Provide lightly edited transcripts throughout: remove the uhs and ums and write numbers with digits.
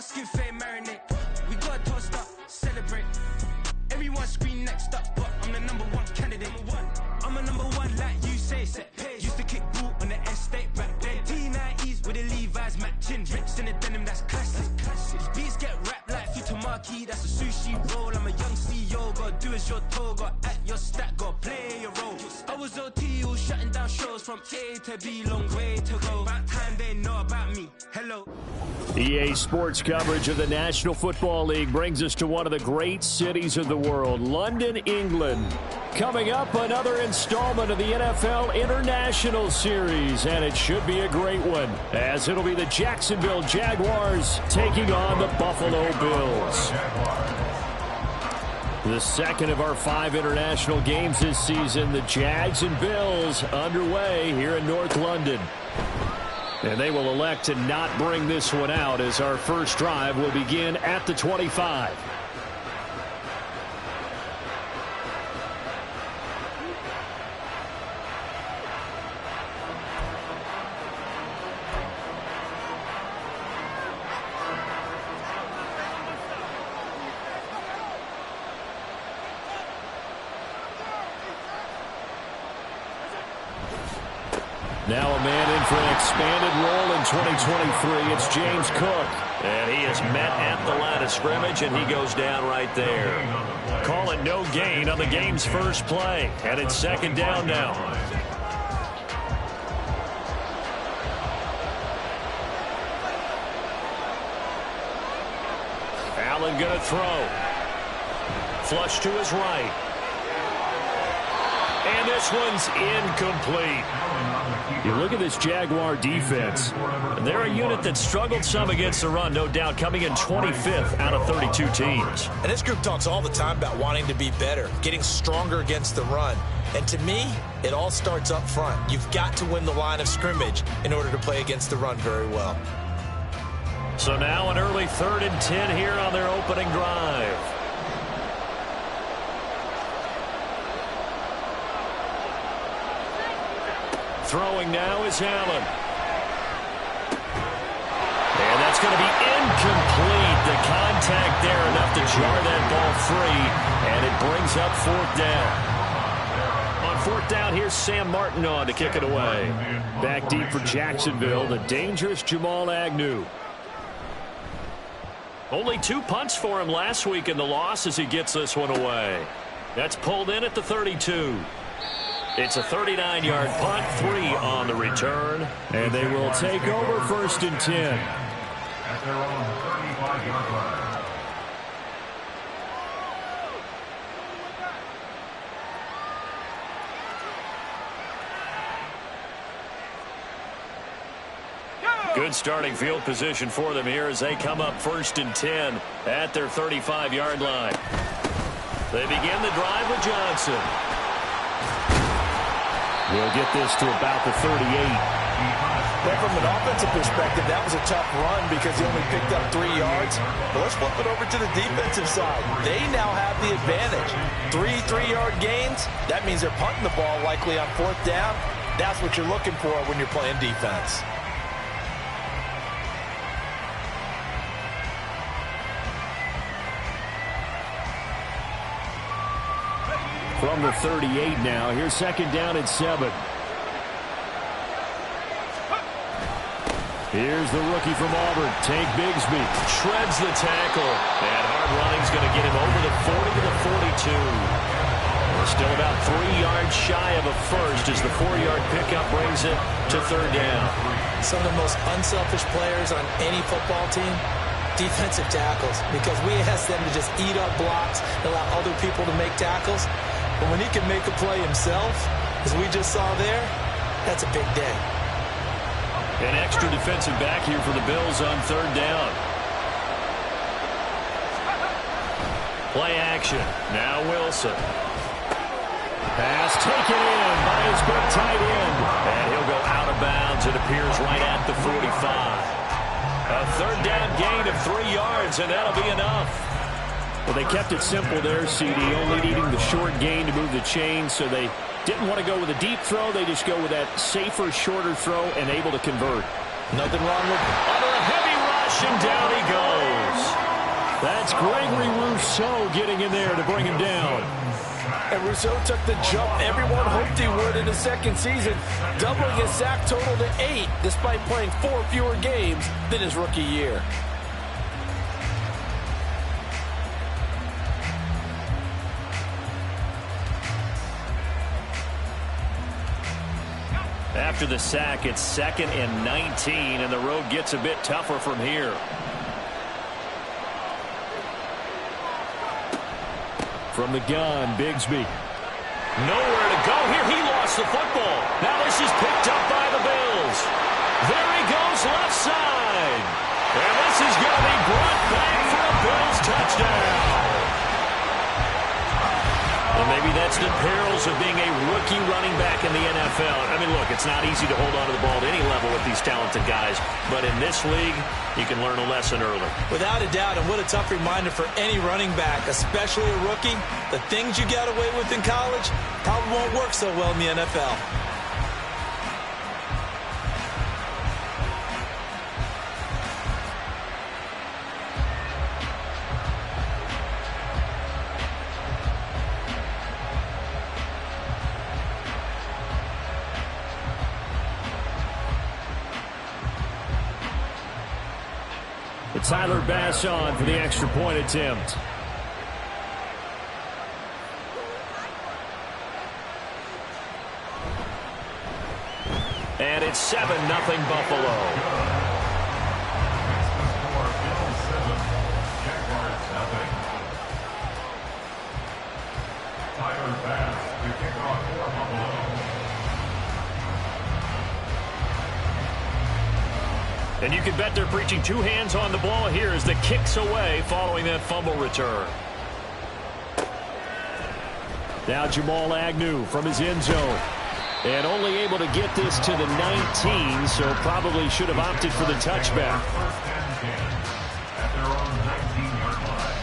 skin fade marinate. We got toast up, celebrate. Everyone scream next up, but I'm the #1 candidate. I'm a #1 like you say, set page. Used to kick boot on the estate back then. T90s with the Levi's matching. Rips in the denim, that's classic. These beats get wrapped like Futamaki, that's a sushi roll. I'm a young CEO, gotta do as you're told. Gotta act your stat, gotta play your role. I was OT, all shutting down shows from A to B, long way to go. About time they know about me. Hello. EA Sports coverage of the National Football League brings us to one of the great cities of the world, London, England. Coming up, another installment of the NFL International Series, and it should be a great one, as it'll be the Jacksonville Jaguars taking on the Buffalo Bills. The second of our 5 international games this season, the Jags and Bills underway here in North London. And they will elect to not bring this one out as our first drive will begin at the 25. Now a man in for an expanded role in 2023. It's James Cook. And he is met at the line of scrimmage, and he goes down right there. Call it no gain on the game's first play. And it's second down now. Allen going to throw. Flush to his right. And this one's incomplete. You look at this Jaguar defense. They're a unit that struggled some against the run, no doubt, coming in 25th out of 32 teams. And this group talks all the time about wanting to be better, getting stronger against the run. And to me, it all starts up front. You've got to win the line of scrimmage in order to play against the run very well. So now an early 3rd and 10 here on their opening drive. Throwing now is Allen. And that's going to be incomplete. The contact there enough to jar that ball free. And it brings up 4th down. On 4th down, here's Sam Martin on to kick it away. Back deep for Jacksonville, the dangerous Jamal Agnew. Only 2 punts for him last week in the loss as he gets this one away. That's pulled in at the 32. It's a 39-yard punt, 3 on the return, and they will take over 1st and 10. At their own 35-yard line. Good starting field position for them here as they come up 1st and 10 at their 35-yard line. They begin the drive with Johnson. We'll get this to about the 38. But from an offensive perspective, that was a tough run because he only picked up 3 yards. But let's flip it over to the defensive side. They now have the advantage. 3 3-yard gains. That means they're punting the ball likely on 4th down. That's what you're looking for when you're playing defense. From the 38 now, here's 2nd down and 7. Here's the rookie from Auburn, Tank Bigsby. Shreds the tackle, and hard running's going to get him over the 40 to the 42. We're still about 3 yards shy of a first as the 4-yard pickup brings it to 3rd down. Some of the most unselfish players on any football team, defensive tackles, because we ask them to just eat up blocks and allow other people to make tackles. But when he can make a play himself, as we just saw there, that's a big day. An extra defensive back here for the Bills on 3rd down. Play action. Now Wilson. Pass taken in by his big tight end. And he'll go out of bounds. It appears right at the 45. A 3rd down gain of 3 yards, and that'll be enough. Well, they kept it simple there, CD, only needing the short gain to move the chain, so they didn't want to go with a deep throw. They just go with that safer, shorter throw and able to convert. Nothing wrong with it. Under a heavy rush, and down he goes. That's Gregory Rousseau getting in there to bring him down. And Rousseau took the jump everyone hoped he would in his second season, doubling his sack total to 8 despite playing 4 fewer games than his rookie year. After the sack, it's 2nd and 19, and the road gets a bit tougher from here. From the gun, Bigsby. Nowhere to go here. He lost the football. Now this is picked up by the Bills. There he goes left side. And this is going to be brought back for a Bills touchdown. Well, maybe that's the perils of being a rookie running back in the NFL. I mean, look, it's not easy to hold on to the ball at any level with these talented guys. But in this league, you can learn a lesson early. Without a doubt, and what a tough reminder for any running back, especially a rookie. The things you got away with in college probably won't work so well in the NFL. Tyler Bass on for the extra point attempt. And it's 7-0 Buffalo. Tyler Bass to kick off for Buffalo. And you can bet they're preaching 2 hands on the ball here as the kick's away following that fumble return. Now Jamal Agnew from his end zone. And only able to get this to the 19, so probably should have opted for the touchback. First and 10 at their own 19-yard line.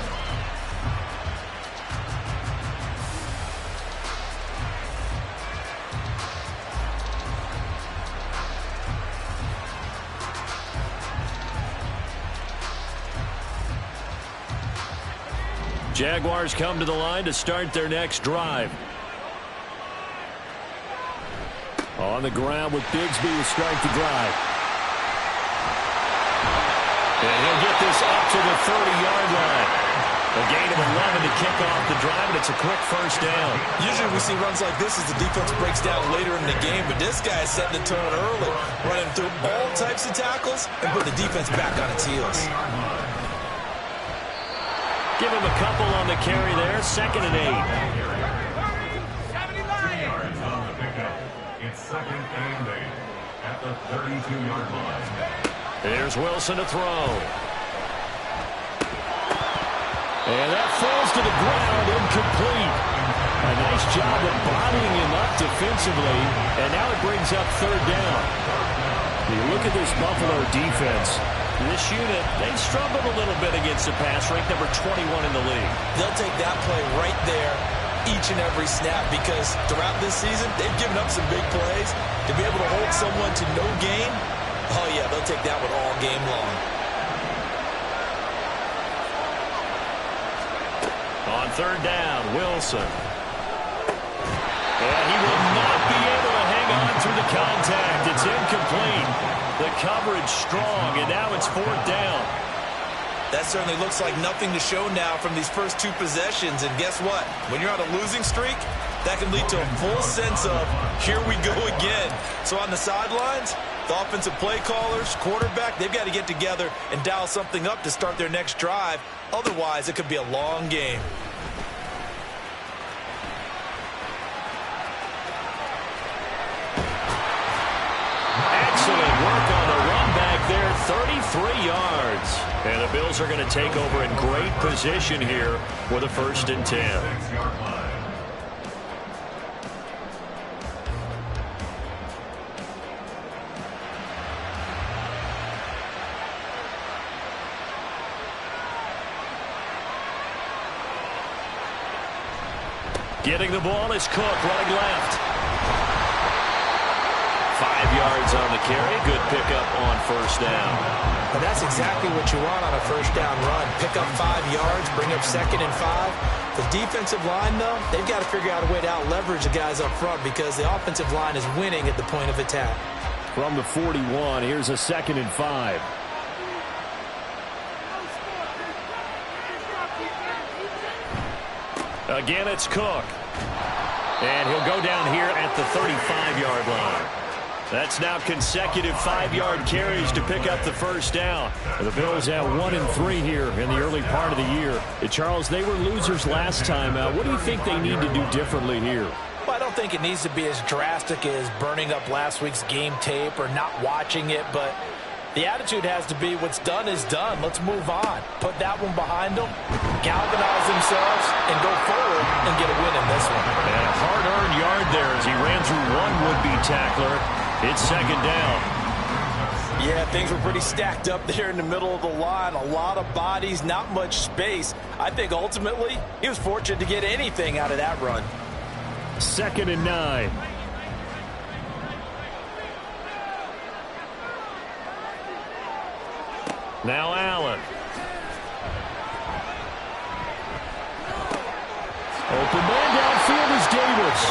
Jaguars come to the line to start their next drive. On the ground with Bigsby to start the drive. And he'll get this up to the 30-yard line. A gain of 11 to kick off the drive, and it's a quick first down. Usually we see runs like this as the defense breaks down later in the game, but this guy is setting the tone early, running through all types of tackles and put the defense back on its heels. Give him a couple on the carry there. 2nd and 8. It's 2nd and 8 at the 32-yard line. Here's Wilson to throw. And that falls to the ground, incomplete. A nice job of bodying him up defensively, and now it brings up 3rd down. You look at this Buffalo defense. This unit, they struggled a little bit against the pass, ranked number 21 in the league. They'll take that play right there each and every snap because throughout this season, they've given up some big plays. To be able to hold someone to no gain, oh yeah, they'll take that one all game long. On 3rd down, Wilson. And he will not be able to hang on through the contact. It's incomplete. The coverage strong, and now it's 4th down. That certainly looks like nothing to show now from these first 2 possessions. And guess what? When you're on a losing streak, that can lead to a full sense of, here we go again. So on the sidelines, the offensive play callers, quarterback, they've got to get together and dial something up to start their next drive. Otherwise, it could be a long game. Excellent work on the run back there, 33 yards. And the Bills are going to take over in great position here with a 1st and 10. 6-yard line. Getting the ball is Cook, running left. 5 yards on the carry. Good pickup on first down. But that's exactly what you want on a first down run. Pick up 5 yards, bring up 2nd and 5. The defensive line, though, they've got to figure out a way to out-leverage the guys up front because the offensive line is winning at the point of attack. From the 41, here's a 2nd and 5. Again, it's Cook. And he'll go down here at the 35-yard line. That's now consecutive 5-yard carries to pick up the first down. The Bills at 1-3 here in the early part of the year. Charles, they were losers last time out. What do you think they need to do differently here? Well, I don't think it needs to be as drastic as burning up last week's game tape or not watching it, but the attitude has to be what's done is done. Let's move on. Put that one behind them, galvanize themselves, and go forward and get a win in this one. And a hard-earned yard there as he ran through one would-be tackler. It's 2nd down. Yeah, things were pretty stacked up there in the middle of the line. A lot of bodies, not much space. I think ultimately he was fortunate to get anything out of that run. 2nd and 9. Now Allen. Open man downfield is Davis.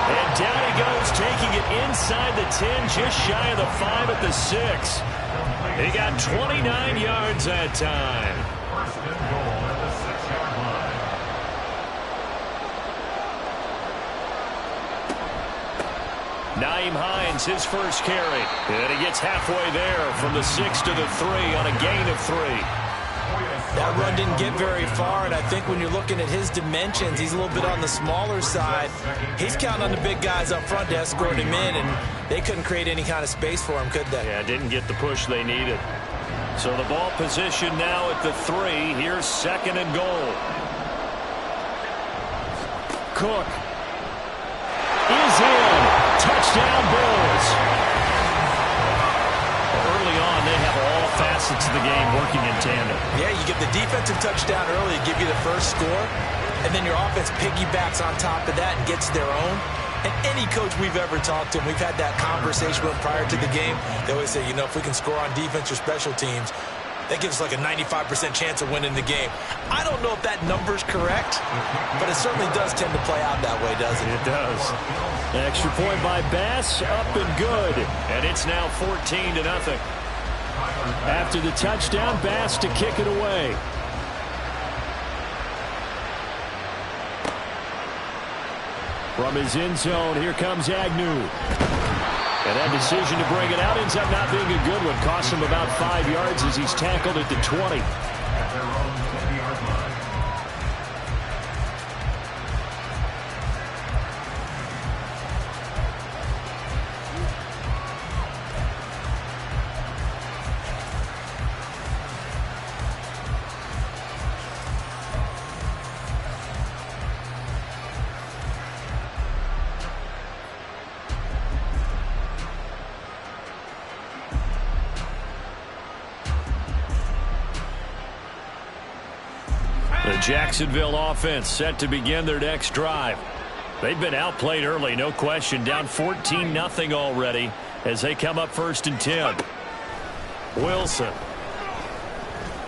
And down he goes, taking it inside the 10, just shy of the 5 at the 6. He got 29 yards that time. First and goal at the 6-yard line. Nyheim Hines, his first carry. And he gets halfway there from the 6 to the 3 on a gain of 3. That run didn't get very far, and I think when you're looking at his dimensions, he's a little bit on the smaller side. He's counting on the big guys up front to escort him in, and they couldn't create any kind of space for him, could they? Yeah, didn't get the push they needed. So the ball position now at the 3. Here's 2nd and goal. Cook is in. Touchdown, Bills. Early on, they have all facets of the game working in tandem. Yeah, you get the defensive touchdown early, give you the first score, and then your offense piggybacks on top of that and gets their own. And any coach we've ever talked to, and we've had that conversation with prior to the game, they always say, you know, if we can score on defense or special teams, that gives us like a 95% chance of winning the game. I don't know if that number's correct, but it certainly does tend to play out that way, doesn't it? It does. Extra point by Bass, up and good. And it's now 14-0. After the touchdown, Bass to kick it away. From his end zone, here comes Agnew. And that decision to bring it out ends up not being a good one. Costs him about 5 yards as he's tackled at the 20. At their own 20-yard line. The Jacksonville offense set to begin their next drive. They've been outplayed early, no question. Down 14-0 already as they come up 1st and 10. Wilson.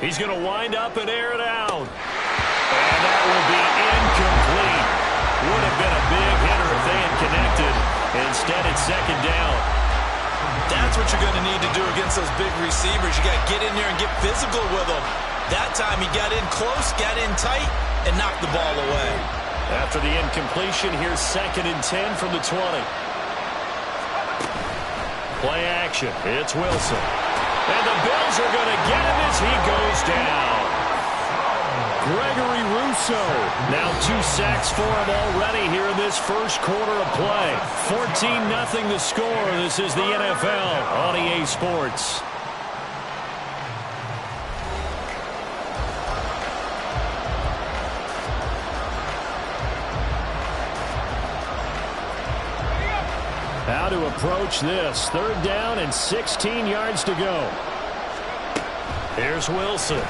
He's going to wind up and air it out. And that will be incomplete. Would have been a big hitter if they had connected. Instead, it's 2nd down. That's what you're going to need to do against those big receivers. You got to get in there and get physical with them. That time he got in close, got in tight, and knocked the ball away. After the incompletion, here's 2nd and 10 from the 20. Play action. It's Wilson. And the Bills are going to get him as he goes down. Gregory Rousseau. Now 2 sacks for him already here in this first quarter of play. 14-0 the score. This is the NFL on EA Sports. How to approach this. 3rd down and 16 yards to go. Here's Wilson.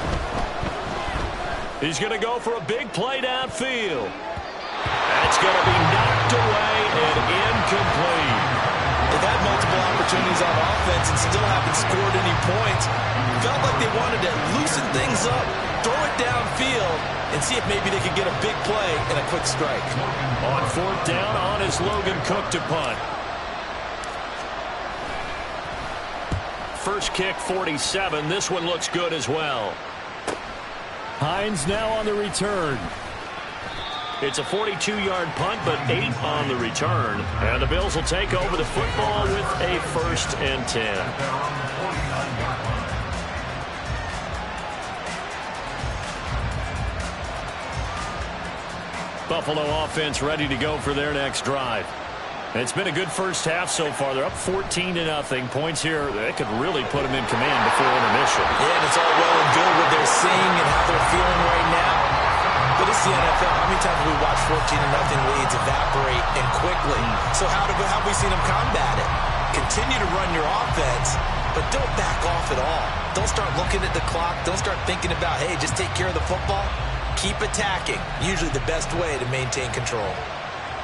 He's going to go for a big play downfield. That's going to be knocked away and incomplete. They've had multiple opportunities on offense and still haven't scored any points. Felt like they wanted to loosen things up, throw it downfield, and see if maybe they could get a big play and a quick strike. On 4th down, on is Logan Cook to punt. First kick, 47. This one looks good as well. Hines now on the return. It's a 42-yard punt, but 8 on the return. And the Bills will take over the football with a 1st and 10. Buffalo offense ready to go for their next drive. It's been a good first half so far. They're up 14-0. Points here, that could really put them in command before intermission. Yeah, and it's all well and good what they're seeing and how they're feeling right now. But it's the NFL. How many times have we watched 14-0 leads evaporate and quickly? So how have we seen them combat it? Continue to run your offense, but don't back off at all. Don't start looking at the clock. Don't start thinking about, hey, just take care of the football. Keep attacking. Usually the best way to maintain control.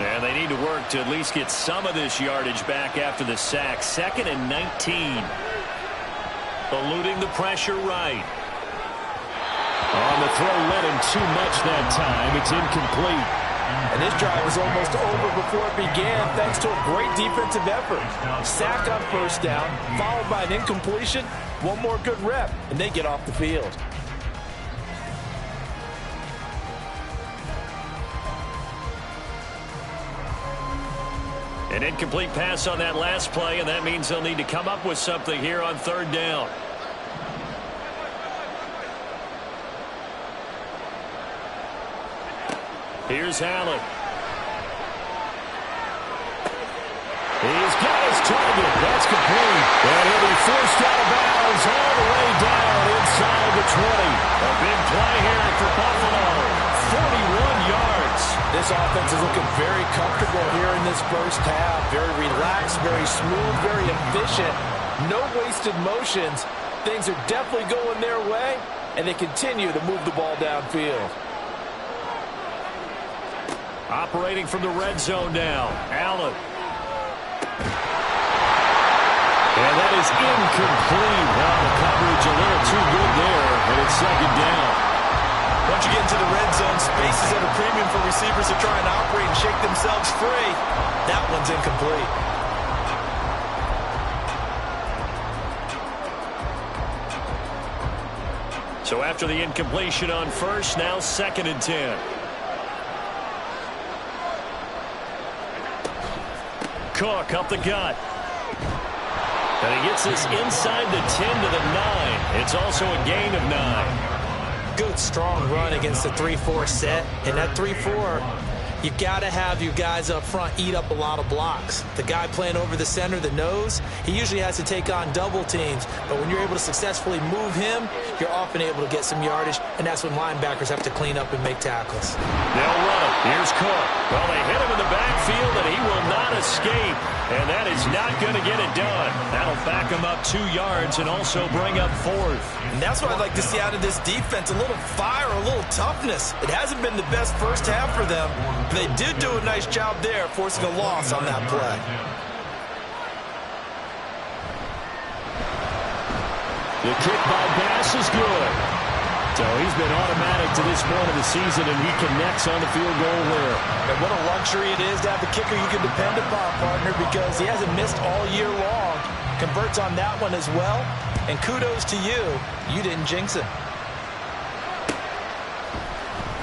And they need to work to at least get some of this yardage back after the sack. 2nd and 19. Eluding the pressure right. On the throw, led him too much that time. It's incomplete. And this drive was almost over before it began thanks to a great defensive effort. Sack on 1st down, followed by an incompletion. One more good rep, and they get off the field. An incomplete pass on that last play, and that means they'll need to come up with something here on 3rd down. Here's Allen. He's got his target. That's complete. And he'll be forced out of bounds all the way down inside the 20. A big play here for Buffalo. 41 yards. This offense is looking very comfortable here in this first half. Very relaxed, very smooth, very efficient. No wasted motions. Things are definitely going their way, and they continue to move the ball downfield. Operating from the red zone now. Allen. And that is incomplete. Well, the coverage a little too good there, and it's 2nd down. Once you get into the red zone, space is at a premium for receivers to try and operate and shake themselves free. That one's incomplete. So after the incompletion on 1st, now 2nd and 10. Cook up the gut. And he gets this inside the 10 to the 9. It's also a gain of 9. Good, strong run against the 3-4 set. And that 3-4, you've got to have your guys up front eat up a lot of blocks. The guy playing over the center, the nose, he usually has to take on double teams. But when you're able to successfully move him, you're often able to get some yardage, and that's when linebackers have to clean up and make tackles. They'll run it. Here's Cook. Well, they hit him in the backfield, and he will not escape. And that is not going to get it done. That'll back him up 2 yards and also bring up 4th. And that's what I'd like to see out of this defense, a little fire, a little toughness. It hasn't been the best first half for them, but they did do a nice job there, forcing a loss on that play. The kick by Bass is good. So he's been automatic to this point of the season, and he connects on the field goal there. And what a luxury it is to have a kicker you can depend upon, partner, because he hasn't missed all year long. Converts on that one as well. And kudos to you. You didn't jinx him.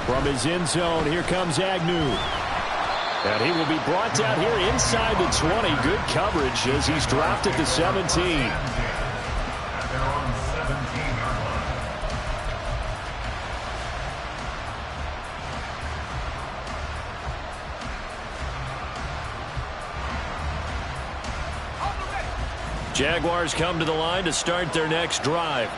From his end zone, here comes Agnew. And he will be brought down here inside the 20. Good coverage as he's dropped at the 17. Jaguars come to the line to start their next drive.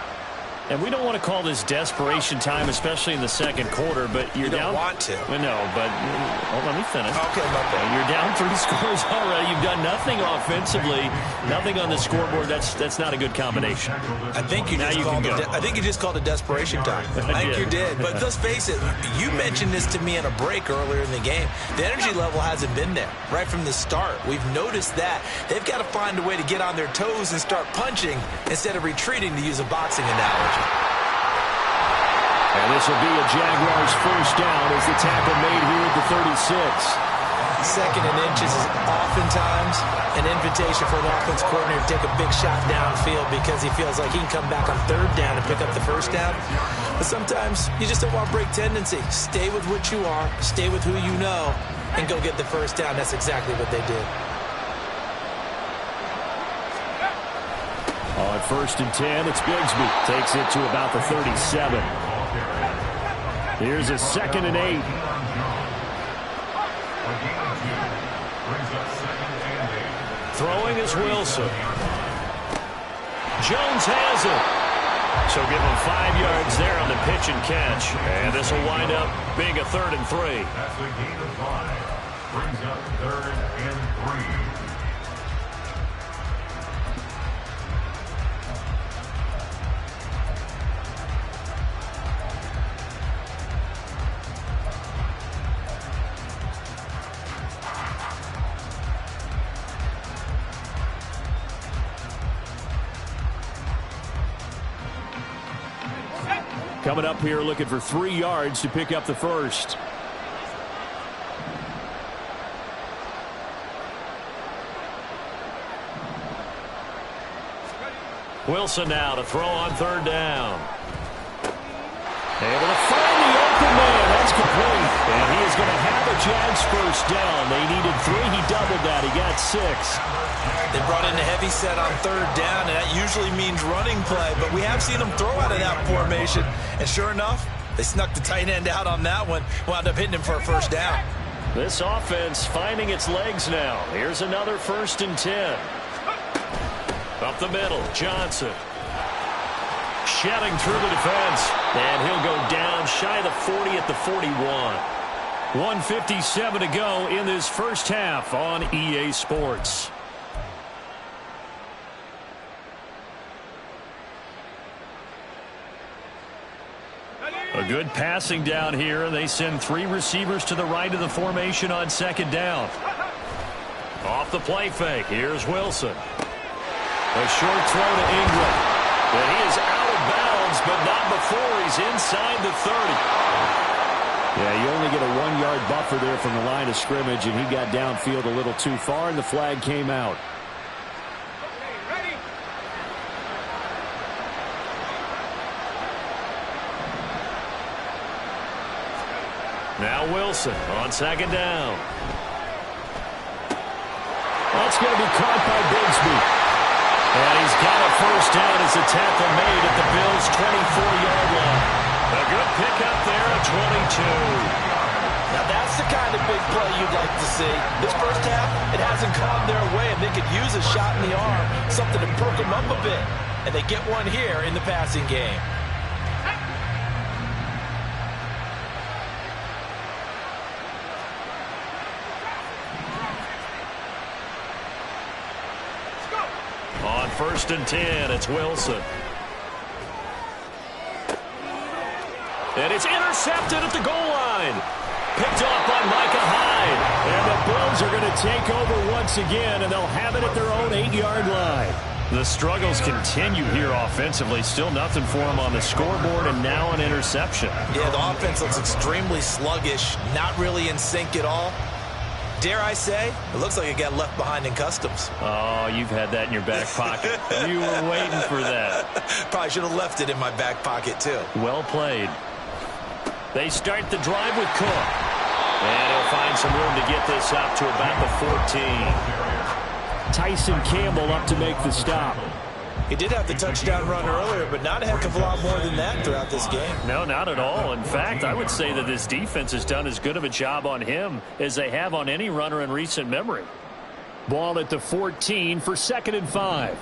And we don't want to call this desperation time, especially in the second quarter, but you're down. You don't want to. No, but let me finish. Okay, my bad. You're down 3 scores already. You've done nothing offensively, nothing on the scoreboard. That's not a good combination. I think you just called it desperation time. I think you did. But let's face it, you mentioned this to me in a break earlier in the game. The energy level hasn't been there right from the start. We've noticed that. They've got to find a way to get on their toes and start punching instead of retreating, to use a boxing analogy. And this will be a Jaguars first down as the tackle made here at the 36. Second and inches is oftentimes an invitation for an offense coordinator to take a big shot downfield because he feels like he can come back on third down and pick up the first down. But sometimes you just don't want to break tendency. Stay with what you are, stay with who you know, and go get the first down. That's exactly what they did. On first and 10, it's Bigsby. Takes it to about the 37. Here's a 2nd and 8. Throwing is Wilson. Jones has it. So give him 5 yards there on the pitch and catch. And this will wind up being a 3rd and 3. That's a gain of 5. Brings up 3rd and 3. Coming up here looking for 3 yards to pick up the first. Wilson now to throw on 3rd down. Able to find the open man. That's complete. And he is going to have a Jags first down. They needed 3. He doubled that. He got 6. They brought in a heavy set on 3rd down, and that usually means running play. But we have seen them throw out of that formation. And sure enough, they snuck the tight end out on that one. Wound up hitting him for a first down. This offense finding its legs now. Here's another 1st and 10. Up the middle, Johnson. Shedding through the defense. And he'll go down shy of the 40 at the 41. 1:57 to go in this first half on EA Sports. A good passing down here. They send 3 receivers to the right of the formation on 2nd down. Off the play fake. Here's Wilson. A short throw to Ingram. And he is out of bounds, but not before he's inside the 30. Yeah, you only get a 1-yard buffer there from the line of scrimmage, and he got downfield a little too far, and the flag came out. Now Wilson on 2nd down. That's going to be caught by Bigsby. And he's got a first down as the tackle made at the Bills' 24-yard line. A good pickup there at 22. Now that's the kind of big play you'd like to see. This first half, it hasn't gone their way, and they could use a shot in the arm, something to perk them up a bit. And they get one here in the passing game. On 1st and 10, it's Wilson. And it's intercepted at the goal line. Picked off by Micah Hyde. And the Bills are going to take over once again, and they'll have it at their own 8-yard line. The struggles continue here offensively. Still nothing for them on the scoreboard, and now an interception. Yeah, the offense looks extremely sluggish, not really in sync at all. Dare I say, it looks like it got left behind in customs. Oh, you've had that in your back pocket. You were waiting for that. Probably should have left it in my back pocket, too. Well played. They start the drive with Cook. And he'll find some room to get this up to about the 14. Tyson Campbell up to make the stop. He did have the touchdown run earlier, but not a heck of a lot more than that throughout this game. No, not at all. In fact, I would say that this defense has done as good of a job on him as they have on any runner in recent memory. Ball at the 14 for 2nd and 5.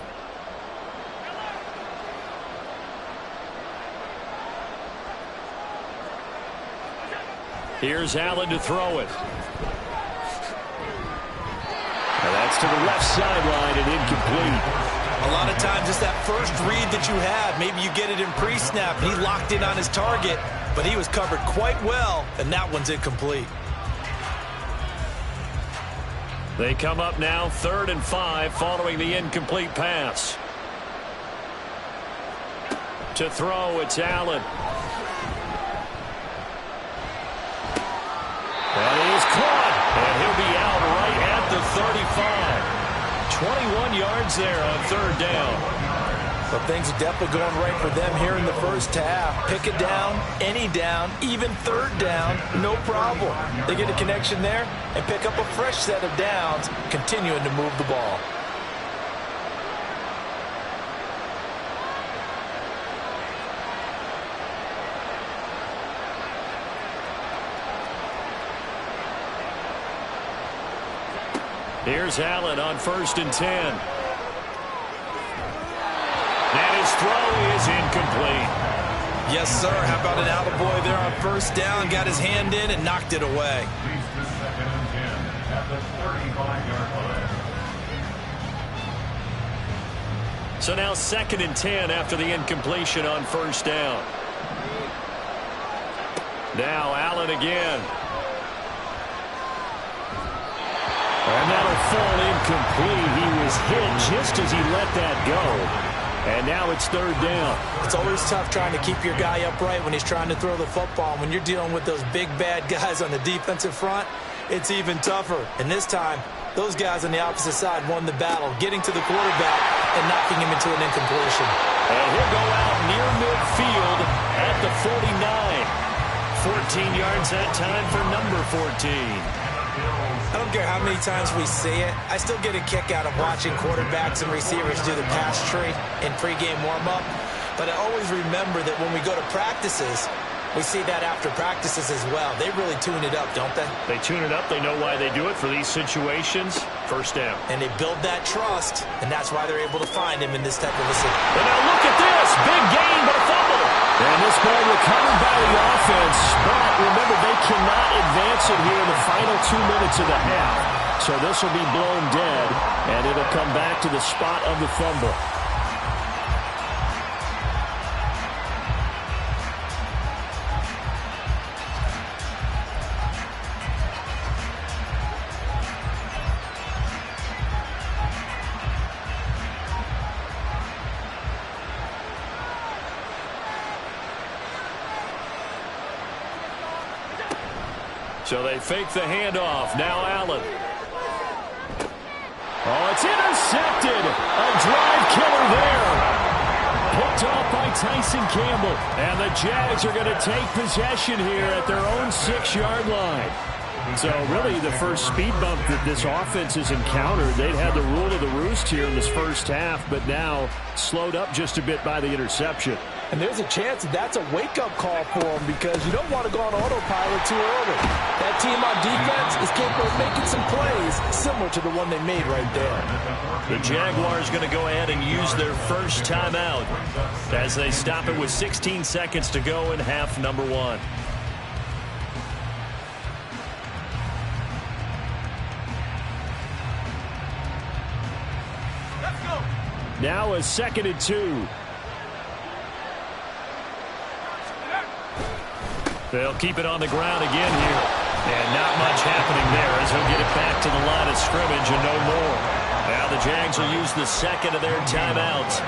Here's Allen to throw it. And that's to the left sideline and incomplete. A lot of times it's that first read that you have. Maybe you get it in pre-snap, and he locked in on his target, but he was covered quite well, and that one's incomplete. They come up now 3rd and 5 following the incomplete pass. To throw, it's Allen. And he's caught, and he'll be out right at the 35. 21 yards there on 3rd down. But things are definitely going right for them here in the first half. Pick it down, any down, even 3rd down, no problem. They get a connection there and pick up a fresh set of downs, continuing to move the ball. Here's Allen on 1st and 10. And his throw is incomplete. Yes, sir. How about an attaboy there on 1st down? Got his hand in and knocked it away. Leads to 2nd and 10 at the 35-yard line. So now 2nd and 10 after the incompletion on 1st down. Now Allen again. And that'll fall incomplete. He was hit just as he let that go. And now it's 3rd down. It's always tough trying to keep your guy upright when he's trying to throw the football. When you're dealing with those big, bad guys on the defensive front, it's even tougher. And this time, those guys on the opposite side won the battle, getting to the quarterback and knocking him into an incompletion. And he'll go out near midfield at the 49. 14 yards that time for number 14. I don't care how many times we see it. I still get a kick out of watching quarterbacks and receivers do the pass tree in pregame warm-up. But I always remember that when we go to practices, we see that after practices as well. They really tune it up, don't they? They tune it up. They know why they do it for these situations. 1st down. And they build that trust, and that's why they're able to find him in this type of a situation. And now look at this. Big gain, but a fumble. And this ball recovered by the offense. But remember, they cannot advance it here in the final 2 minutes of the half. So this will be blown dead, and it'll come back to the spot of the fumble. So they fake the handoff. Now Allen. Oh, it's intercepted. A drive killer there. Picked off by Tyson Campbell. And the Jags are going to take possession here at their own 6-yard line. So really the first speed bump that this offense has encountered. They'd had the rule of the roost here in this first half, but now slowed up just a bit by the interception. And there's a chance that that's a wake-up call for them because you don't want to go on autopilot too early. That team on defense is capable of making some plays similar to the one they made right there. The Jaguars going to go ahead and use their first timeout as they stop it with 16 seconds to go in half number 1. Now a 2nd and 2. They'll keep it on the ground again here. And not much happening there as he'll get it back to the line of scrimmage and no more. Now the Jags will use the 2nd of their timeouts.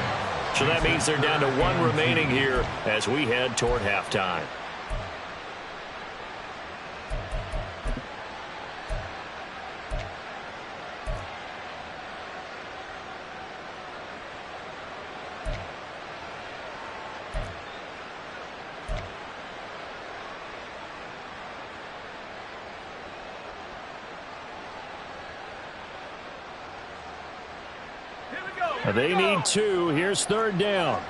So that means they're down to 1 remaining here as we head toward halftime. They need 2. Here's 3rd down.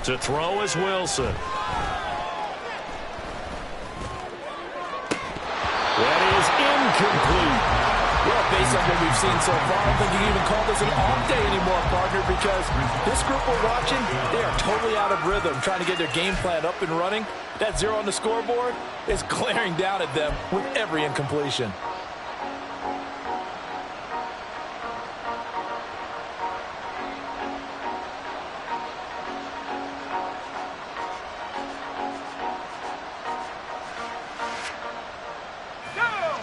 To throw is Wilson. That is incomplete. Well, based on what we've seen so far, I don't think you can even call this an off day anymore, partner, because this group we're watching, they are totally out of rhythm, trying to get their game plan up and running. That 0 on the scoreboard is glaring down at them with every incompletion.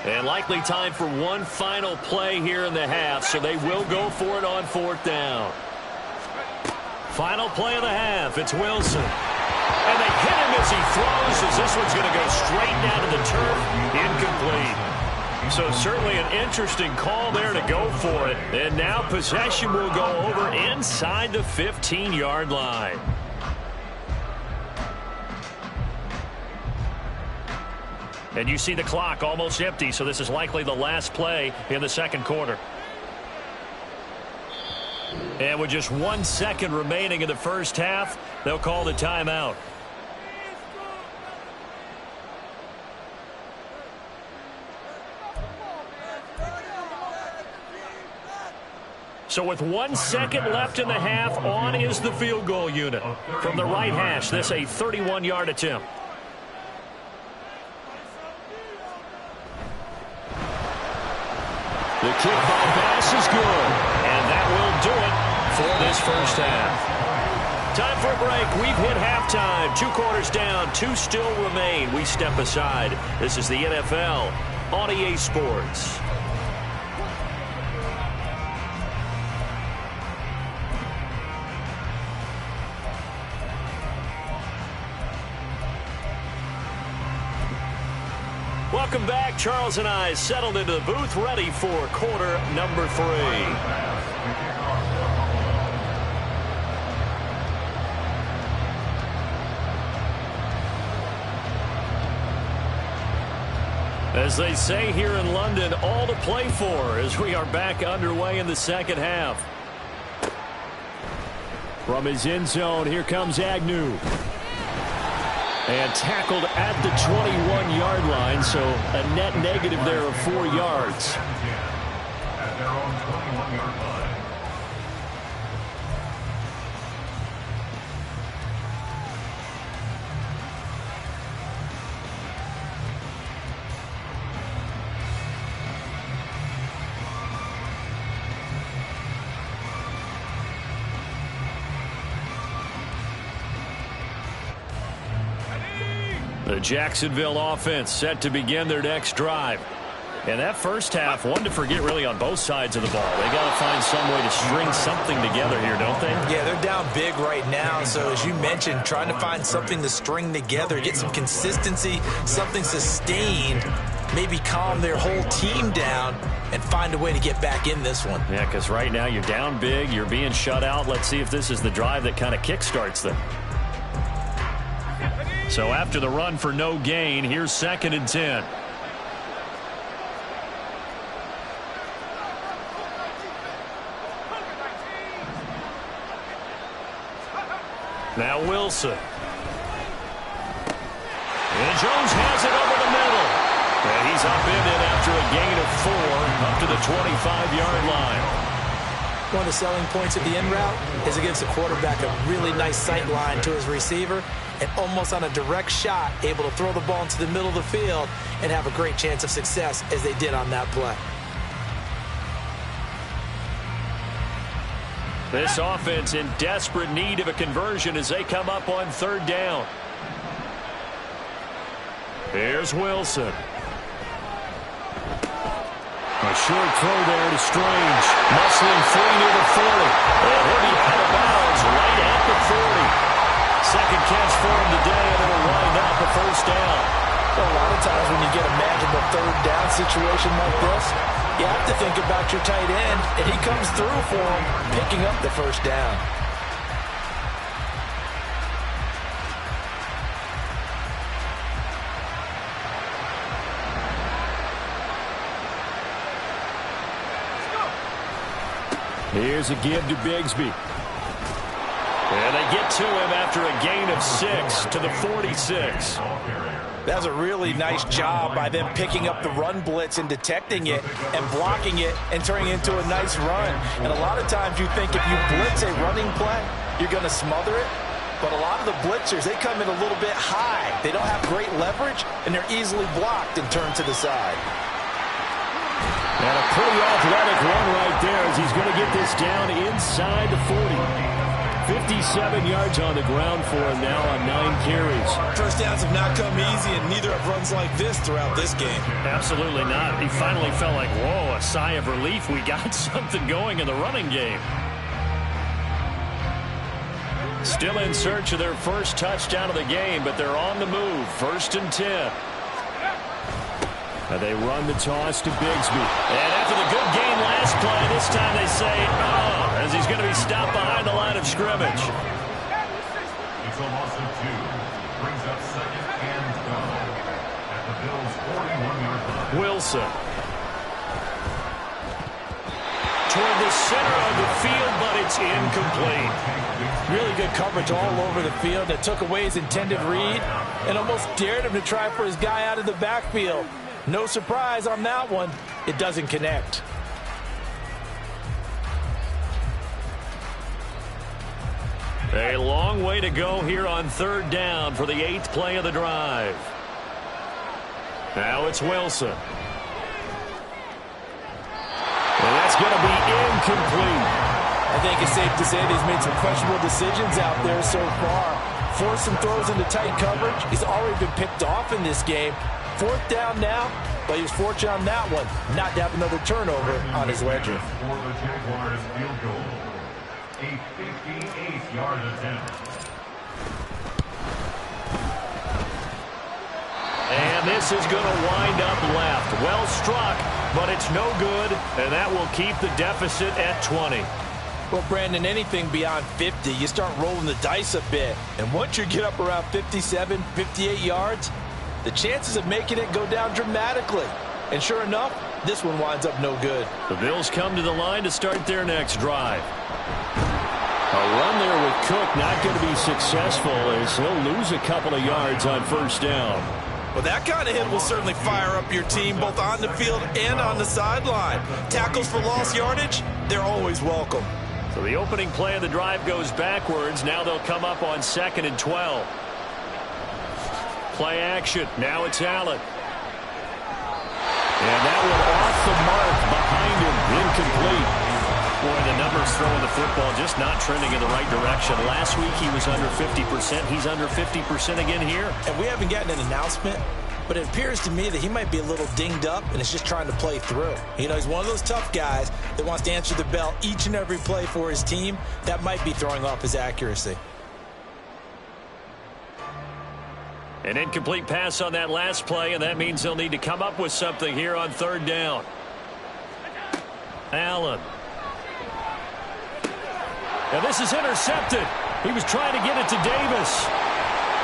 And likely time for one final play here in the half, so they will go for it on 4th down. Final play of the half, it's Wilson. And they hit him as he throws, as this one's going to go straight down to the turf, incomplete. So certainly an interesting call there to go for it. And now possession will go over inside the 15-yard line. And you see the clock almost empty, so this is likely the last play in the second quarter. And with just 1 second remaining in the first half, they'll call the timeout. So with 1 second left in the half, on is the field goal unit. From the right hash, this a 31-yard attempt. The kick by Bass is good, and that will do it for this first half. Time for a break. We've hit halftime. 2 quarters down, 2 still remain. We step aside. This is the NFL on EA Sports. Welcome back. Charles and I settled into the booth, ready for quarter number 3. As they say here in London, all to play for as we are back underway in the second half. From his end zone, here comes Agnew. And tackled at the 21-yard line, so a net negative there of 4 yards. At their own 21-yard line. The Jacksonville offense set to begin their next drive. And that first half, one to forget really on both sides of the ball. They got to find some way to string something together here, don't they? Yeah, they're down big right now. So as you mentioned, trying to find something to string together, get some consistency, something sustained, maybe calm their whole team down and find a way to get back in this one. Yeah, because right now you're down big, you're being shut out. Let's see if this is the drive that kind of kickstarts them. So after the run for no gain, here's 2nd and 10. Now Wilson. And Jones has it over the middle. And he's upended after a gain of 4 up to the 25-yard line. One of the selling points of the in route is it gives the quarterback a really nice sight line to his receiver and almost on a direct shot able to throw the ball into the middle of the field and have a great chance of success as they did on that play. This offense in desperate need of a conversion as they come up on 3rd down. Here's Wilson. A short throw there to Strange. Muscling free near the 40. And he'll be out of bounds right at the 40. Second catch for him today, and it'll wind up a first down. A lot of times when you get a magical 3rd down situation like this, you have to think about your tight end, and he comes through for him, picking up the first down. Here's a give to Bigsby. And they get to him after a gain of 6 to the 46. That was a really nice job by them picking up the run blitz and detecting it and blocking it and turning it into a nice run. And a lot of times you think if you blitz a running play, you're going to smother it. But a lot of the blitzers, they come in a little bit high. They don't have great leverage, and they're easily blocked and turned to the side. And a pretty athletic run right there as he's going to get this down inside the 40. 57 yards on the ground for him now on 9 carries. First downs have not come easy, and neither have runs like this throughout this game. Absolutely not. He finally felt like, whoa, a sigh of relief. We got something going in the running game. Still in search of their first touchdown of the game, but they're on the move. 1st and 10. And they run the toss to Bigsby. And after the good game last play, this time they say, oh, as he's going to be stopped behind the line of scrimmage. It's a loss of 2. Brings up 2nd and goal at the Bills' 41-yard line. Wilson. Toward the center of the field, but it's incomplete. Really good coverage all over the field that took away his intended read and almost dared him to try for his guy out of the backfield. No surprise on that one. It doesn't connect. A long way to go here on 3rd down for the 8th play of the drive. Now it's Wilson. And that's going to be incomplete. I think it's safe to say that he's made some questionable decisions out there so far. Forced some throws into tight coverage. He's already been picked off in this game. 4th down now, but he was fortunate on that one not to have another turnover on his ledger. For the Jaguars field goal, a 58-yard attempt. And this is going to wind up left. Well struck, but it's no good, and that will keep the deficit at 20. Well, Brandon, anything beyond 50, you start rolling the dice a bit. And once you get up around 57, 58 yards, the chances of making it go down dramatically. And sure enough, this one winds up no good. The Bills come to the line to start their next drive. A run there with Cook not going to be successful as he'll lose a couple of yards on 1st down. Well, that kind of hit will certainly fire up your team both on the field and on the sideline. Tackles for lost yardage, they're always welcome. So the opening play of the drive goes backwards. Now they'll come up on 2nd and 12. Play action. Now it's Allen. And that one off the mark behind him. Incomplete. Boy, the numbers throwing the football just not trending in the right direction. Last week he was under 50%. He's under 50% again here. And we haven't gotten an announcement, but it appears to me that he might be a little dinged up and is just trying to play through. You know, he's one of those tough guys that wants to answer the bell each and every play for his team. That might be throwing off his accuracy. An incomplete pass on that last play, and that means they'll need to come up with something here on 3rd down. Allen. Now this is intercepted. He was trying to get it to Davis.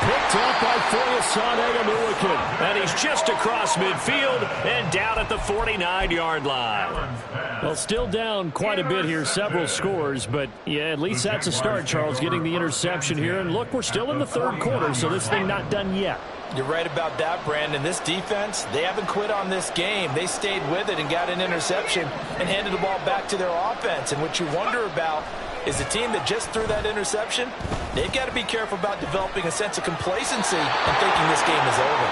Picked up by Foyesade Oluokun. And he's just across midfield and down at the 49-yard line. Well, still down quite a bit here, several scores, but yeah, at least that's a start, Charles, getting the interception here. And look, we're still in the 3rd quarter, so this thing not done yet. You're right about that, Brandon. This defense, they haven't quit on this game. They stayed with it and got an interception and handed the ball back to their offense. And what you wonder about is the team that just threw that interception, they've got to be careful about developing a sense of complacency and thinking this game is over.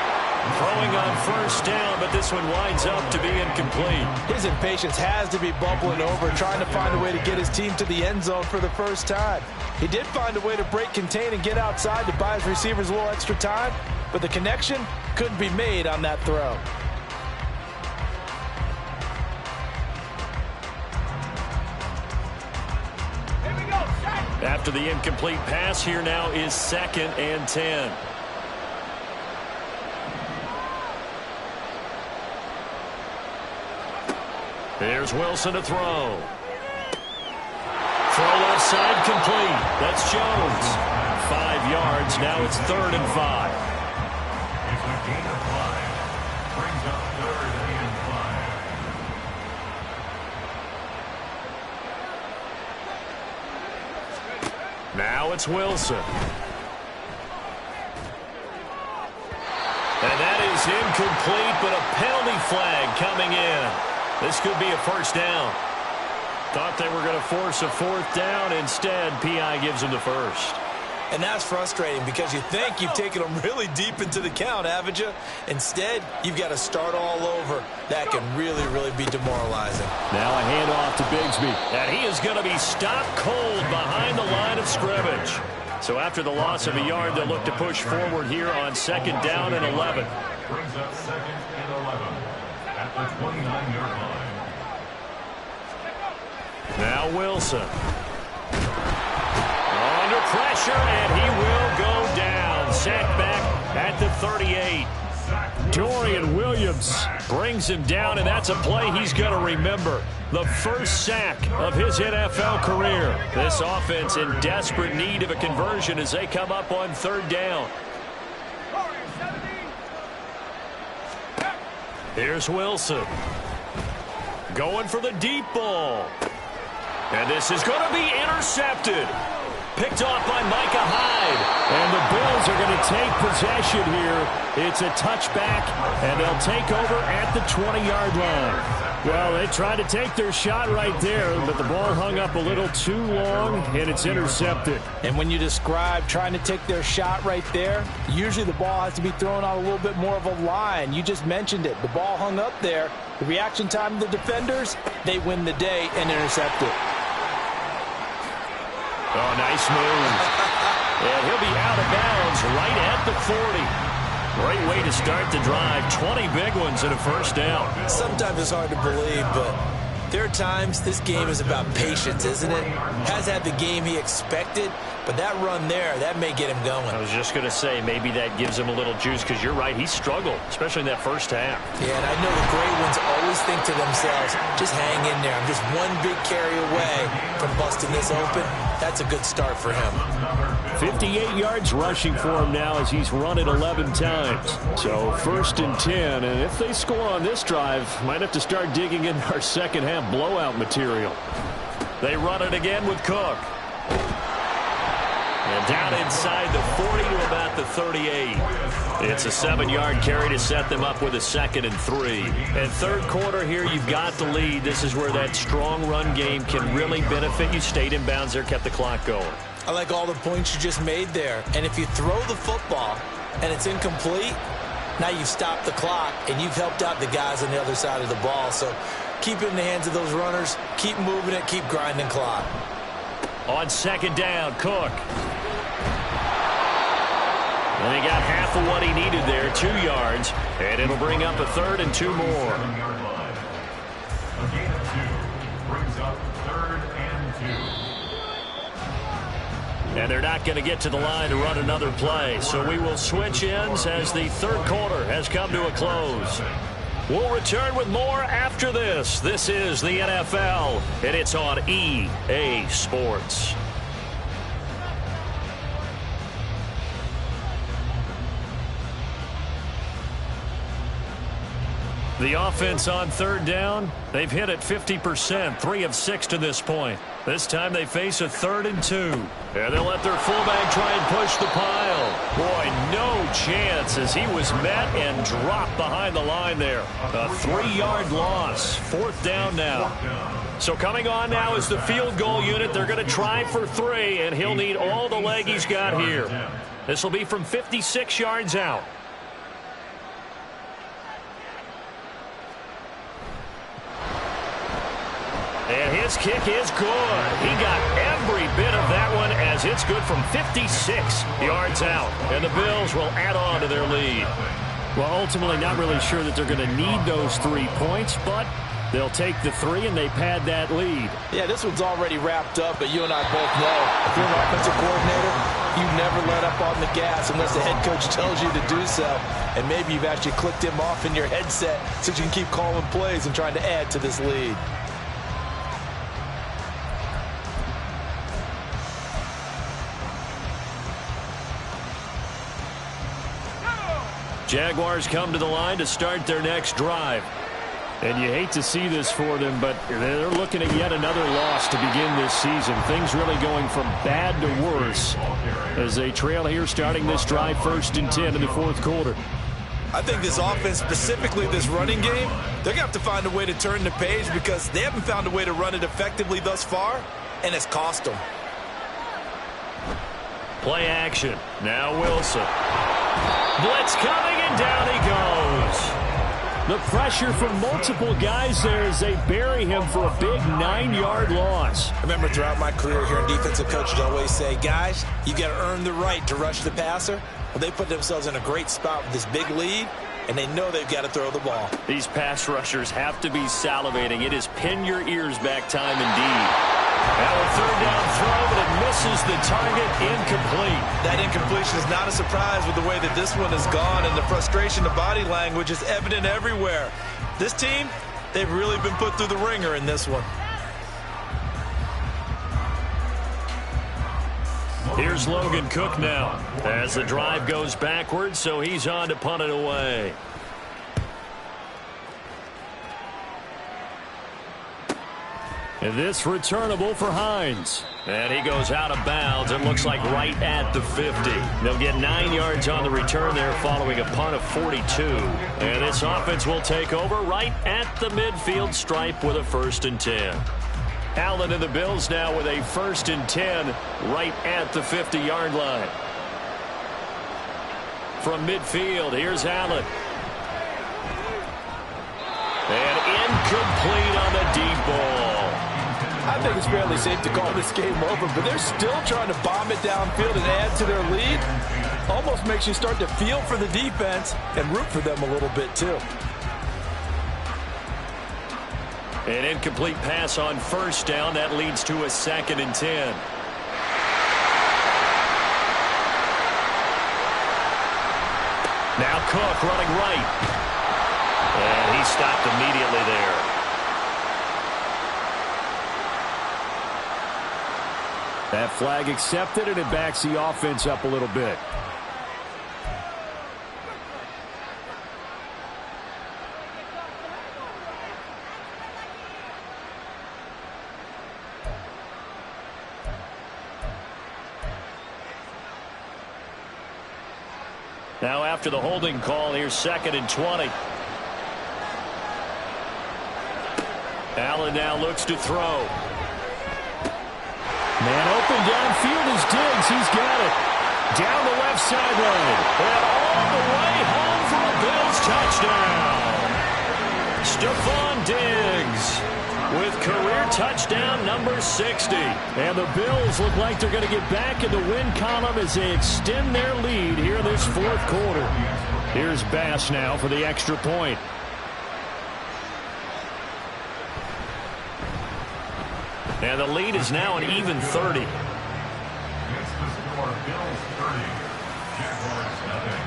Throwing on 1st down, but this one winds up to be incomplete. His impatience has to be bubbling over, trying to find a way to get his team to the end zone for the first time. He did find a way to break contain and get outside to buy his receivers a little extra time, but the connection couldn't be made on that throw. After the incomplete pass, here now is 2nd and 10. Here's Wilson to throw. Throw left side complete. That's Jones. 5 yards. Now it's 3rd and 5. It's a gain of 5. Brings up 3rd and 5. Now it's Wilson. And is incomplete, but a penalty flag coming in. This could be a first down. Thought they were going to force a fourth down. Instead, P.I. gives them the first. And that's frustrating because you think you've taken them really deep into the count, haven't you? Instead, you've got to start all over. That can really, really be demoralizing. Now a handoff to Bigsby. And he is going to be stopped cold behind the line of scrimmage. So after the loss of a yard, they'll look to push forward here on second down and 11. Brings up second and 11 at the 29-yard line. Now Wilson. Under pressure, and he will go down. Sacked back at the 38. Dorian Williams brings him down, and that's a play he's going to remember. The first sack of his NFL career. This offense in desperate need of a conversion as they come up on third down. Here's Wilson. Going for the deep ball. And this is going to be intercepted. Picked off by Micah Hyde. And the Bills are going to take possession here. It's a touchback, and they'll take over at the 20-yard line. Well, they tried to take their shot right there, but the ball hung up a little too long, and it's intercepted. And when you describe trying to take their shot right there, usually the ball has to be thrown out a little bit more of a line. You just mentioned it. The ball hung up there. The reaction time of the defenders, they win the day and intercept it. Oh, nice move. And he'll be out of bounds right at the 40. Great way to start the drive. 20 big ones and a first down. Sometimes it's hard to believe, but there are times this game is about patience, isn't it? Has had the game he expected, but that run there, that may get him going. I was just going to say, maybe that gives him a little juice, because you're right, he struggled, especially in that first half. Yeah, and I know the great ones always think to themselves, just hang in there. I'm just one big carry away from busting this open. That's a good start for him. 58 yards rushing for him now as he's run it 11 times. So first and 10, and if they score on this drive, might have to start digging in our second half blowout material. They run it again with Cook. And down inside the 40 to about the 38. It's a 7-yard carry to set them up with a 2nd and 3. And third quarter here, you've got the lead. This is where that strong run game can really benefit you. Stayed in bounds there, kept the clock going. I like all the points you just made there. And if you throw the football and it's incomplete, now you've stopped the clock and you've helped out the guys on the other side of the ball. So keep it in the hands of those runners. Keep moving it. Keep grinding clock. On second down, Cook. And he got half of what he needed there, 2 yards. And it'll bring up a 3rd and 2 more. A gain of 2 brings up 3rd and 2. And they're not going to get to the line to run another play. So we will switch ends as the third quarter has come to a close. We'll return with more after this. This is the NFL, and it's on EA Sports. The offense on third down, they've hit it 50%, 3 of 6 to this point. This time they face a 3rd and 2. And they'll let their fullback try and push the pile. Boy, no chance as he was met and dropped behind the line there. A 3-yard loss. 4th down now. So coming on now is the field goal unit. They're going to try for 3, and he'll need all the leg he's got here. This will be from 56 yards out. And his kick is good. He got every bit of that one as it's good from 56 yards out. And the Bills will add on to their lead. Well, ultimately not really sure that they're going to need those 3 points, but they'll take the 3 and they pad that lead. Yeah, this one's already wrapped up, but you and I both know if you're an offensive coordinator, you never let up on the gas unless the head coach tells you to do so. And maybe you've actually clicked him off in your headset so you can keep calling plays and trying to add to this lead. Jaguars come to the line to start their next drive. And you hate to see this for them, but they're looking at yet another loss to begin this season. Things really going from bad to worse as they trail here starting this drive 1st and 10 in the 4th quarter. I think this offense, specifically this running game, they're going to have to find a way to turn the page because they haven't found a way to run it effectively thus far, and it's cost them. Play action. Now Wilson. Blitz coming, and down he goes. The pressure from multiple guys there as they bury him for a big 9-yard loss. I remember throughout my career here in defensive coaches always say, guys, you got to earn the right to rush the passer. Well, they put themselves in a great spot with this big lead, and they know they've got to throw the ball. These pass rushers have to be salivating. It is pin your ears back time indeed. Now a third down throw, but it misses the target, incomplete. That incompletion is not a surprise with the way that this one has gone, and the frustration of body language is evident everywhere. This team, they've really been put through the ringer in this one. Here's Logan Cook now as the drive goes backwards, so he's on to punt it away. And this returnable for Hines. And he goes out of bounds. It looks like right at the 50. They'll get 9 yards on the return there following a punt of 42. And this offense will take over right at the midfield stripe with a 1st and 10. Allen and the Bills now with a 1st and 10 right at the 50-yard line. From midfield, here's Allen. And incomplete on the deep ball. I think it's fairly safe to call this game over, but they're still trying to bomb it downfield and add to their lead. Almost makes you start to feel for the defense and root for them a little bit too. An incomplete pass on 1st down. That leads to a 2nd and 10. Now Cook running right. And he stopped immediately there. That flag accepted, and it backs the offense up a little bit. Now after the holding call, here's 2nd and 20. Allen now looks to throw. Man open downfield is Diggs. He's got it. Down the left sideline. And all the way home for a Bills touchdown. Stephon Diggs with career touchdown number 60. And the Bills look like they're going to get back in the win column as they extend their lead here in this 4th quarter. Here's Bass now for the extra point. And the lead is now an even 30. It's the score, Bills 30, Jaguars nothing.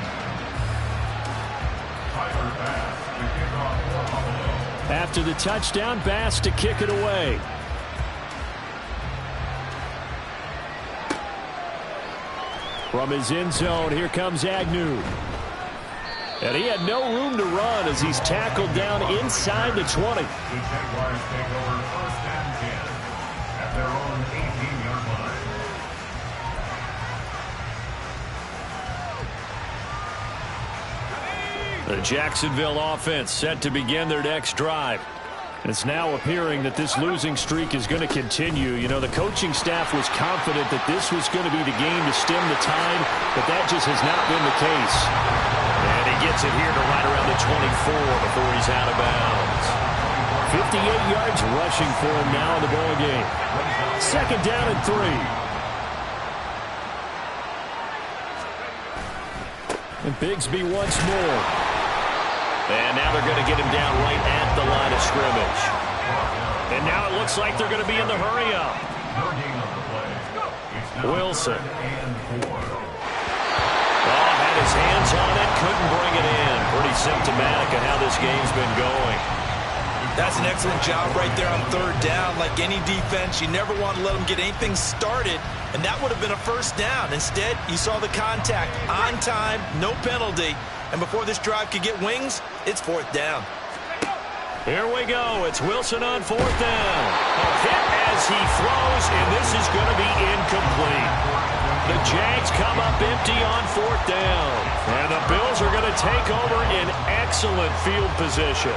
Tyler Bass to kick off for Buffalo. After the touchdown, Bass to kick it away. From his end zone, here comes Agnew. And he had no room to run as he's tackled down inside the 20. The Jaguars take over 1st and 10 at their own 18-yard line. The Jacksonville offense set to begin their next drive. It's now appearing that this losing streak is going to continue. You know, the coaching staff was confident that this was going to be the game to stem the tide, but that just has not been the case. And he gets it here to right around the 24 before he's out of bounds. 58 yards rushing for him now in the ball game. 2nd down and 3. And Bigsby once more. And now they're going to get him down right at the line of scrimmage. And now it looks like they're going to be in the hurry-up. Wilson. Had his hands on it, couldn't bring it in. Pretty symptomatic of how this game's been going. That's an excellent job right there on 3rd down. Like any defense, you never want to let them get anything started, and that would have been a 1st down. Instead, you saw the contact on time, no penalty, and before this drive could get wings, it's 4th down. Here we go. It's Wilson on 4th down. A hit as he throws, and this is going to be incomplete. The Jags come up empty on 4th down. And the Bills are going to take over in excellent field position.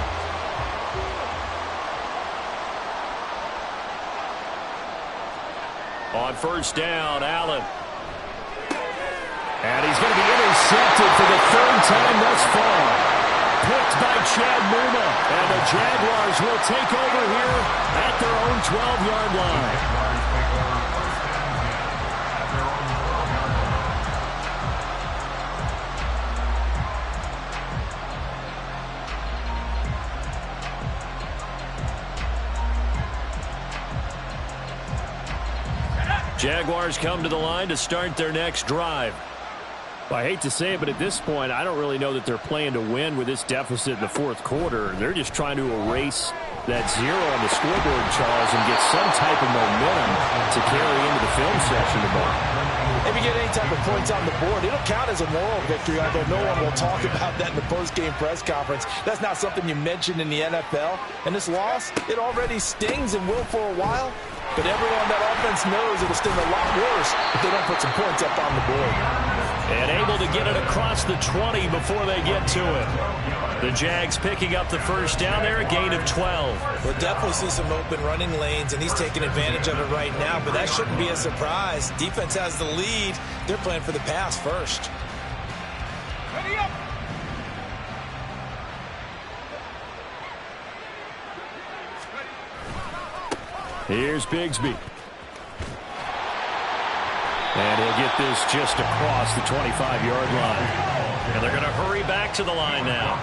On 1st down, Allen. And he's going to be intercepted for the 3rd time thus far. Picked by Chad Muma. And the Jaguars will take over here at their own 12-yard line. Jaguars come to the line to start their next drive. Well, I hate to say it, but at this point, I don't really know that they're playing to win with this deficit in the 4th quarter. They're just trying to erase that 0 on the scoreboard, Charles, and get some type of momentum to carry into the film session tomorrow. If you get any type of points on the board, it'll count as a moral victory, although no one will talk about that in the post-game press conference. That's not something you mentioned in the NFL. And this loss, it already stings and will for a while. But everyone on that offense knows it'll sting a lot worse if they don't put some points up on the board. And able to get it across the 20 before they get to it. The Jags picking up the 1st down there, a gain of 12. We'll definitely see some open running lanes, and he's taking advantage of it right now, but that shouldn't be a surprise. Defense has the lead. They're playing for the pass first. Ready up. Here's Bigsby. And he'll get this just across the 25-yard line. And they're going to hurry back to the line now.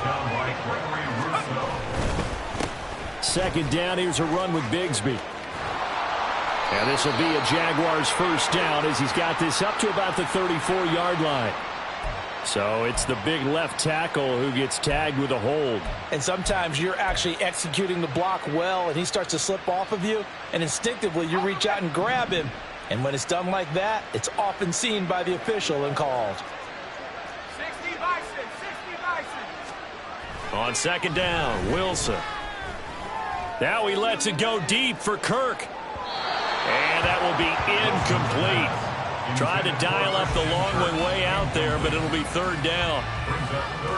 2nd down, here's a run with Bigsby. And this will be a Jaguars 1st down as he's got this up to about the 34-yard line. So it's the big left tackle who gets tagged with a hold. And sometimes you're actually executing the block well, and he starts to slip off of you, and instinctively you reach out and grab him. And when it's done like that, it's often seen by the official and called. 60 Bison, 60 Bison. On 2nd down, Wilson. Now he lets it go deep for Kirk. And that will be incomplete. Tried to dial up the long way out there, but it'll be 3rd down.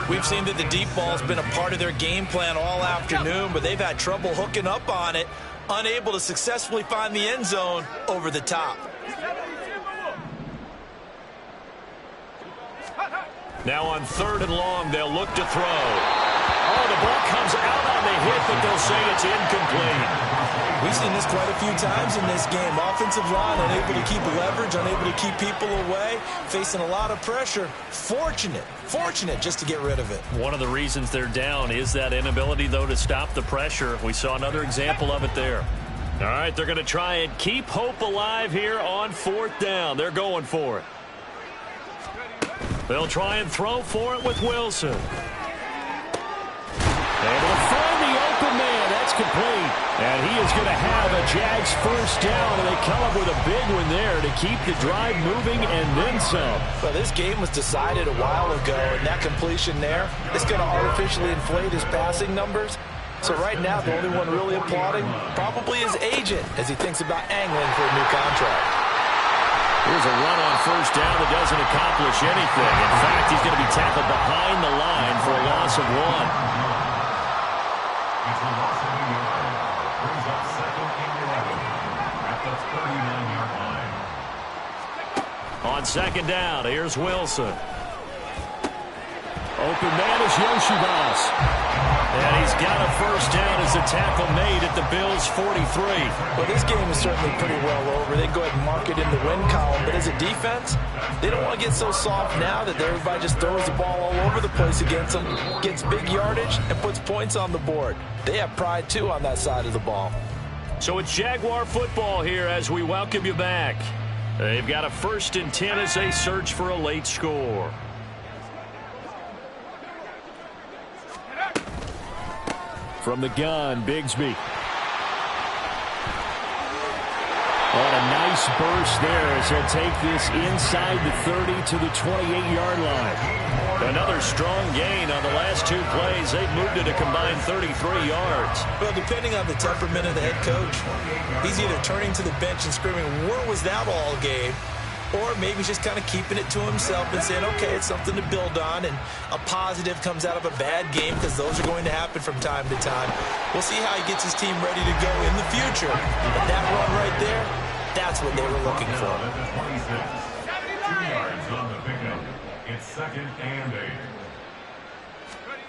We've seen that the deep ball's been a part of their game plan all afternoon, but they've had trouble hooking up on it, unable to successfully find the end zone over the top. Now on 3rd and long, they'll look to throw. Oh, the ball comes out on the hit, but they'll say it's incomplete. We've seen this quite a few times in this game. Offensive line unable to keep leverage, unable to keep people away, facing a lot of pressure. Fortunate just to get rid of it. One of the reasons they're down is that inability, though, to stop the pressure. We saw another example of it there. All right, they're going to try and keep hope alive here on 4th down. They're going for it. They'll try and throw for it with Wilson. Able to find the open man. That's complete. And he is going to have a Jags 1st down, and they come up with a big one there to keep the drive moving and then some. Well, this game was decided a while ago, and that completion there is going to artificially inflate his passing numbers. So right now, the only one really applauding probably his agent as he thinks about angling for a new contract. Here's a run on 1st down that doesn't accomplish anything. In fact, he's going to be tackled behind the line for a loss of 1. It's a loss of 1 yard. Brings up 2nd and 11 at the 39-yard line. On 2nd down, here's Wilson. Open man is Yoshibas. And he's got a 1st down as the tackle made at the Bills' 43. Well, this game is certainly pretty well over. They go ahead and mark it in the win column. But as a defense, they don't want to get so soft now that everybody just throws the ball all over the place against them, gets big yardage, and puts points on the board. They have pride, too, on that side of the ball. So it's Jaguar football here as we welcome you back. They've got a 1st and 10 as they search for a late score. From the gun, Bigsby. On a nice Nice burst there as he'll take this inside the 30 to the 28-yard line. Another strong gain on the last two plays. They've moved it a combined 33 yards. Well, depending on the temperament of the head coach, he's either turning to the bench and screaming, "Where was that all game?" Or maybe he's just kind of keeping it to himself and saying, okay, it's something to build on, and a positive comes out of a bad game, because those are going to happen from time to time. We'll see how he gets his team ready to go in the future. But that run right there, that's what they were looking for. 26. 2 yards on the pickup. It's 2nd and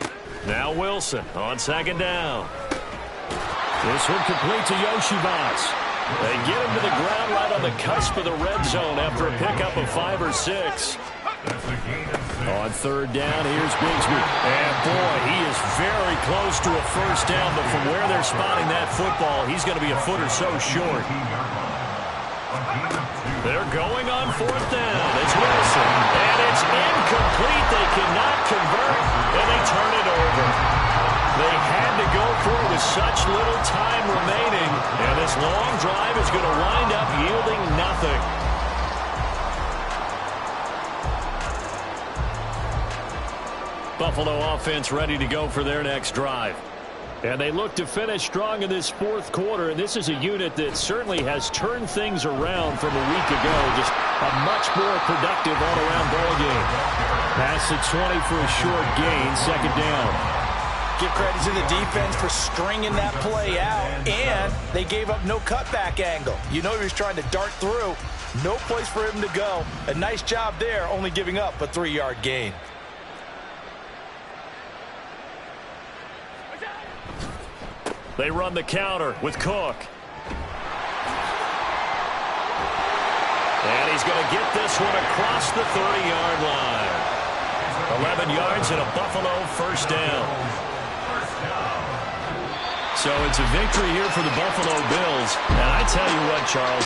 8. Now Wilson on 2nd down. This one complete to Yoshibas. They get him to the ground right on the cusp of the red zone after a pickup of 5 or 6. That's a gain of 6. On 3rd down, here's Bigsby. And boy, he is very close to a first down, but from where they're spotting that football, he's going to be a foot or so short. They're going on 4th down. It's Wilson. And it's incomplete. They cannot convert, and they turn it over. They had to go for it with such little time remaining, and this long drive is going to wind up yielding nothing. Buffalo offense ready to go for their next drive. And they look to finish strong in this 4th quarter, and this is a unit that certainly has turned things around from a week ago. Just a much more productive all-around ball game. Pass at 20 for a short gain, 2nd down. Give credit to the defense for stringing that play out, and they gave up no cutback angle. You know he was trying to dart through. No place for him to go. A nice job there, only giving up a 3-yard gain. They run the counter with Cook. And he's going to get this one across the 30-yard line. 11 yards and a Buffalo first down. So it's a victory here for the Buffalo Bills. And I tell you what, Charles,